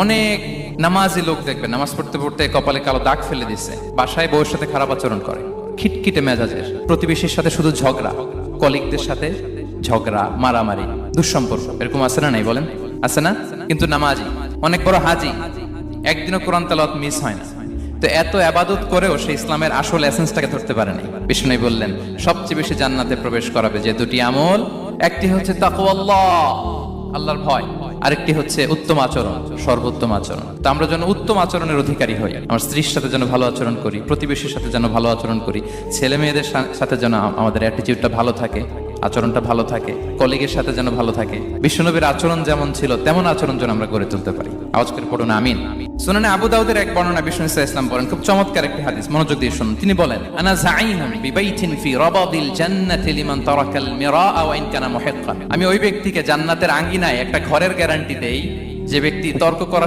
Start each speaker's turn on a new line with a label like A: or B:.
A: অনেক নামাজি লোক দেখবেন নামাজ পড়তে পড়তে কপালে কালো দাগ ফেলে দিচ্ছে, বাসায় বউয়ের সাথে খারাপ আচরণ করে, খিটখিটে মেজাজের, প্রতিবেশীর সাথে শুধু ঝগড়া, কলিগদের সাথে ঝগড়া, মারামারি, দুঃসম্পর্ক, এরকম আছে না? নাই বলেন, আছে না? কিন্তু নামাজি, অনেক বড় হাজি, একদিনও কোরআন তেলাওয়াত মিস হয় না। তো এত আবাদত করেও সে ইসলামের আসল এসেন্সটাকে ধরতে পারেনি। বিষ্ণু বললেন সবচেয়ে বেশি জান্নাতে প্রবেশ করাবে যে দুটি আমল, একটি হচ্ছে তাকওয়াল্লাহ, আল্লাহর ভয়, আরেকটি হচ্ছে উত্তম আচরণ, সর্বোত্তম আচরণ। তো আমরা যেন উত্তম আচরণের অধিকারী হই, আমার স্ত্রীর সাথে যেন ভালো আচরণ করি, প্রতিবেশীর সাথে যেন ভালো আচরণ করি, ছেলে মেয়েদের সাথে যেন আমাদের অ্যাটিটিউডটা ভালো থাকে, আচরণটা ভালো থাকে, কলিগের সাথে যেন ভালো থাকে। বিশ্বনবীর আচরণ যেমন ছিল তেমন আচরণ যেন আমরা গড়ে তুলতে পারি। আওয়াজ করে পড়ুন আমিন। সুনানে আবু দাউদের এক বর্ণনা বিষ্ণু ইসলাম বলেন, খুব চমৎকার একটি হাদিস, মনোযোগ দিয়ে শুনুন। তিনি বলেন, আনা যাইনুন বিবাইতিন ফি রাবাদিল জান্নাতি লিমান তারাকাল মিরাআ ওয়া ইন কানা মুহিক্কান। আমি ওই ব্যক্তিকে জান্নাতের আঙ্গিনায় একটা ঘরের গ্যারান্টি দেই যে ব্যক্তি তর্ক করা